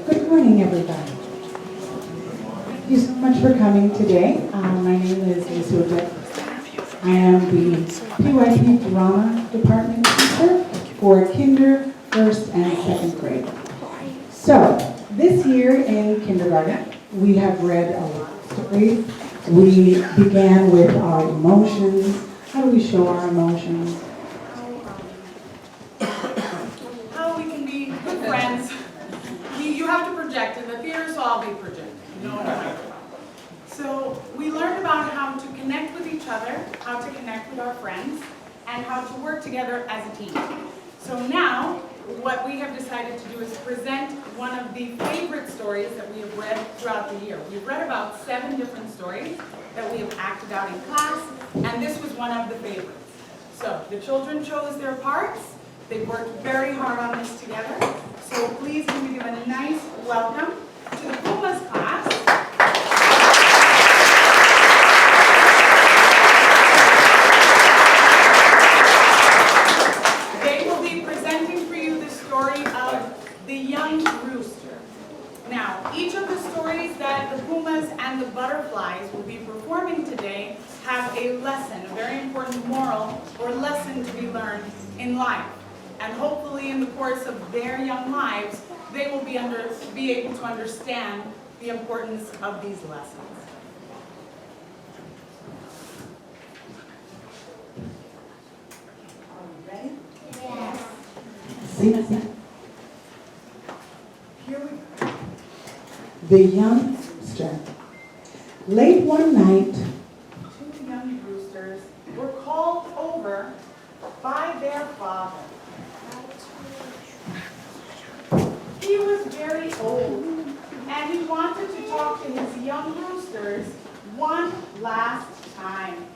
Good morning, everybody. Thank you so much for coming today. My name is Ms. Odette. I am the PYP Drama Department teacher for kinder, first, and second grade. So, this year in kindergarten, we have read a lot of stories. We began with our emotions. How do we show our emotions? How we can be good friends. You have to project in the theater, so I'll be projecting. You know what I'm talking about. So we learned about how to connect with each other, how to connect with our friends, and how to work together as a team. So now, what we have decided to do is present one of the favorite stories that we have read throughout the year. We've read about 7 different stories that we have acted out in class, and this was one of the favorites. So the children chose their parts. They worked very hard on this together. So please can we give a nice welcome to the Pumas class. They will be presenting for you the story of the young rooster. Now, each of the stories that the Pumas and the butterflies will be performing today have a lesson, a very important moral or lesson to be learned in life. And hopefully in the course of their young lives, they will be able to understand the importance of these lessons. Are you ready? Yes. Sing. Here we go. The young rooster. Late one night, 2 young roosters were called over by their father. He was very old, and he wanted to talk to his young roosters one last time.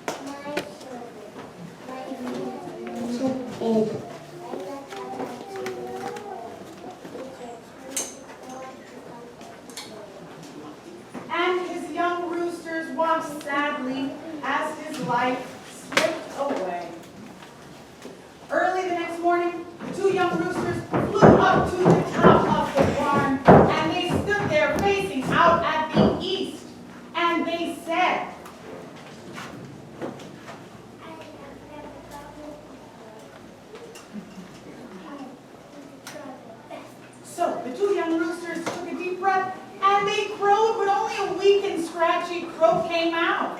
And his young roosters watched sadly as his life slipped away. Early the next morning, the 2 young roosters flew up to the top of the barn, and they stood there facing out at the east, and they said, so the 2 young roosters took a deep breath, and they crowed, but only a weak and scratchy croak came out.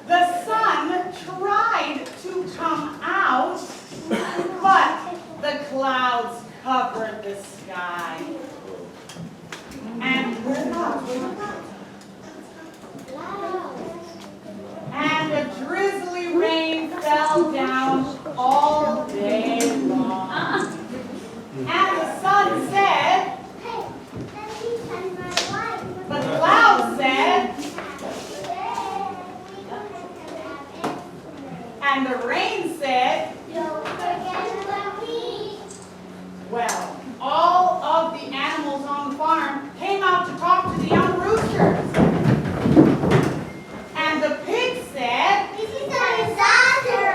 The sun tried to come out, but the clouds covered the sky. And a drizzly rain fell down all day long. And the sun said, the cloud said, and the rain said, well, all of the animals on the farm came out to talk to the young roosters. And the pig said, This is a disaster.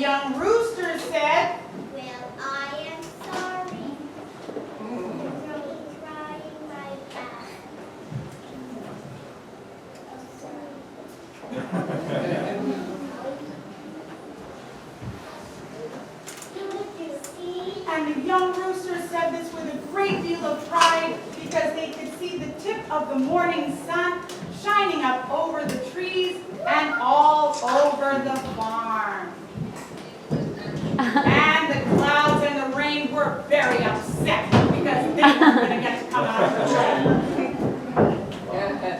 young rooster said, well, I am sorry. I'm trying my best. and the young rooster said this with a great deal of pride because they could see the tip of the morning sun shining up over the trees and all over the farm. And the clouds and the rain were very upset because they weren't going to get to come out of the rain.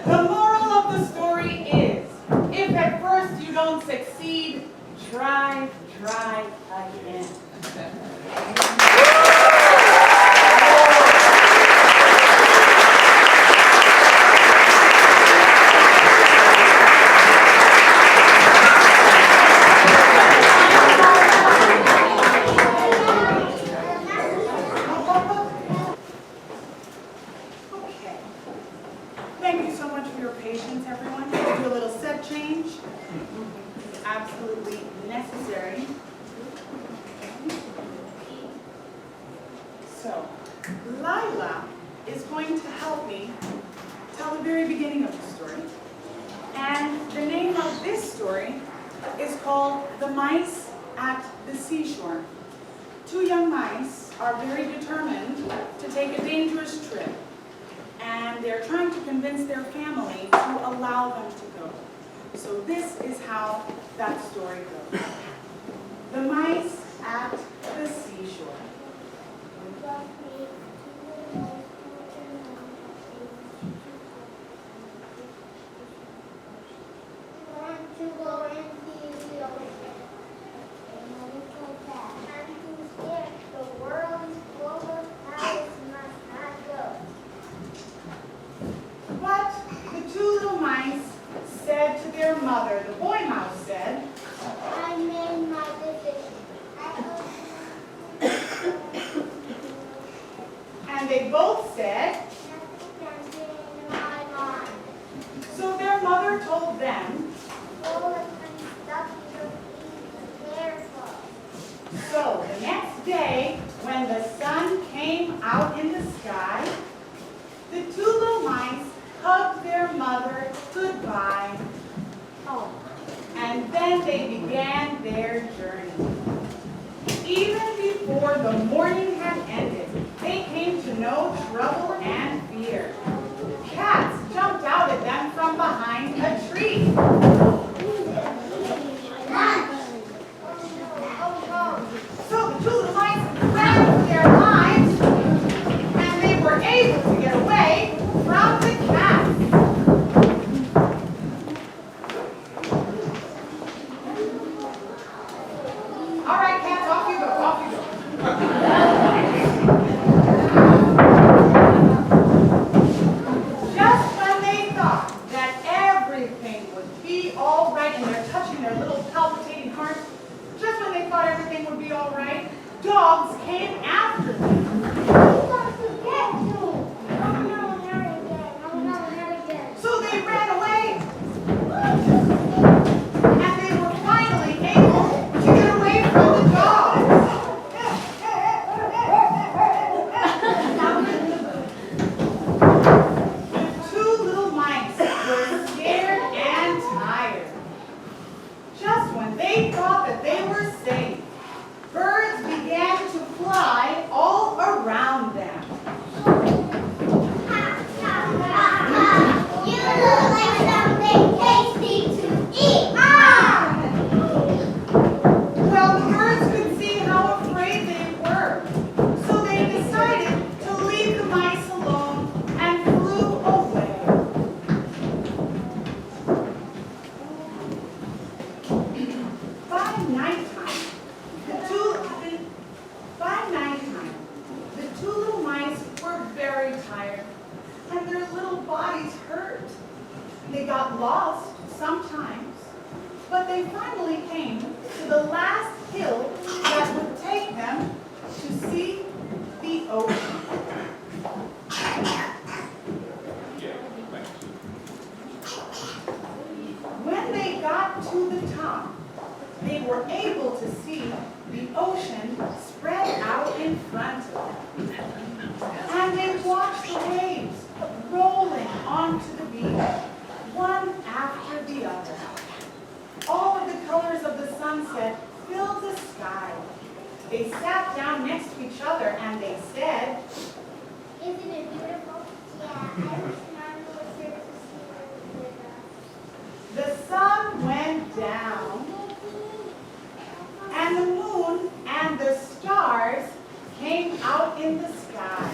The moral of the story is, if at first you don't succeed, try again. Okay. Thank you so much for your patience, everyone. We'll do a little set change. It's absolutely necessary. So, Lila is going to help me tell the very beginning of the story. And the name of this story is called The Mice at the Seashore. Two young mice are very determined to take a dangerous trip. And they're trying to convince their family to allow them to go. So this is how that story goes. The Mice at the Seashore. Want to go into the ocean. I'm too scared. The world is full of ice. Must not go. But the two little mice said to their mother, the boy mouse said, I made my decision. and they both said, Nothing can change my mind. so their mother told them, All the stuff you don't be careful. so the next day, when the sun came out in the sky, the two little mice hugged their mother goodbye. Oh, and then they began their journey. Even before the morning had ended, they came to know trouble and fear. Cats jumped out at them from behind a tree. So the two little mice ran for their lives, and they were able to get away from the cats. All right, cats, off you go, off you go. Just when they thought that everything would be all right, and they're touching their little palpitating hearts, just when they thought everything would be all right, dogs came after them. So they ran away, and they were finally able to get away from the dogs. The two little mice were scared and tired. Just when they thought that they were safe, birds began to fly all around them. You look like something tasty to eat. Well, the birds could see how afraid they were, so they decided to leave the mice alone and flew away. By nighttime, were able to see the ocean spread out in front of them. And they watched the waves rolling onto the beach, one after the other. All of the colors of the sunset filled the sky. They sat down next to each other and they said, Isn't it beautiful? Yeah, I wish Mom was here to see it with us. the sun went down, and the moon and the stars came out in the sky.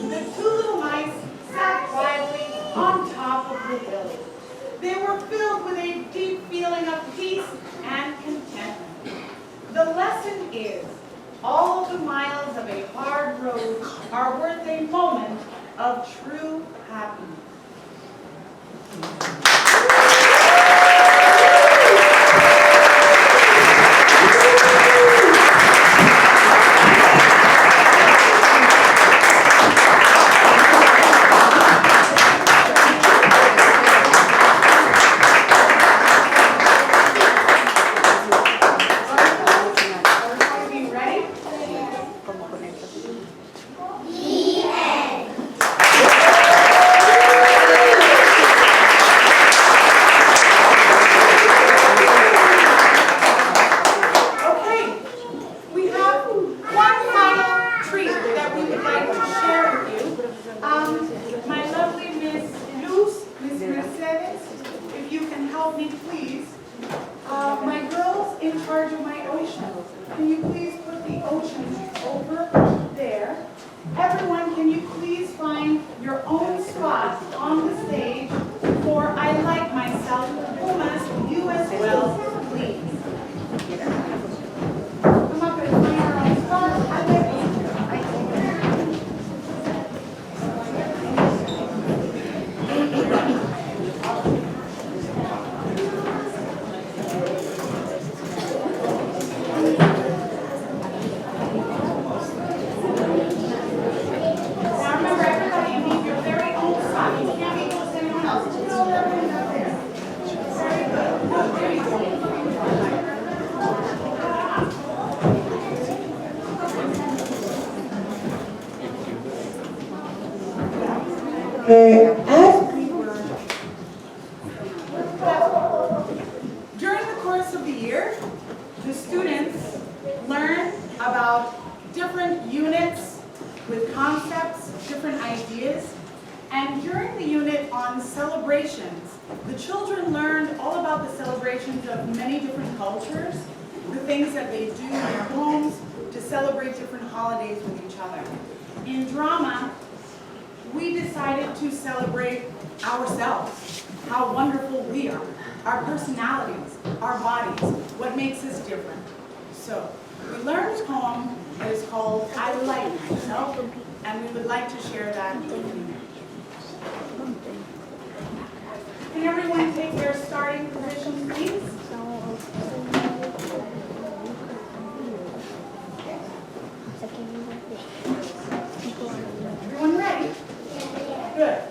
The two little mice sat quietly on top of the lily. They were filled with a deep feeling of peace and contentment. The lesson is, all of the miles of a hard road are worth a moment of true happiness. Are you ready? Okay, we have one final treat that we would like to share with you. My lovely Miss Luz, Miss Mercedes, if you can help me, please. My girls in charge of my ocean, can you please put the ocean over there? Everyone, can you please find your own spot on the stage for I Like Myself? Pumas, you as well, please. Come up and find your own spot. I like Now remember, everybody, you need your very own spot. You can't be close to anyone else. Just hold everyone up there. Very good. Good. There you go. During the course of the year, the students learn about different units with concepts, different ideas. And during the unit on celebrations, the children learned all about the celebrations of many different cultures, the things that they do in their homes to celebrate different holidays with each other. In drama, we decided to celebrate ourselves, how wonderful we are, our personalities, our bodies, what makes us different. So we learned a poem that is called I Like Myself, and we would like to share that with you. Can everyone take their starting positions, please? Everyone ready? Good.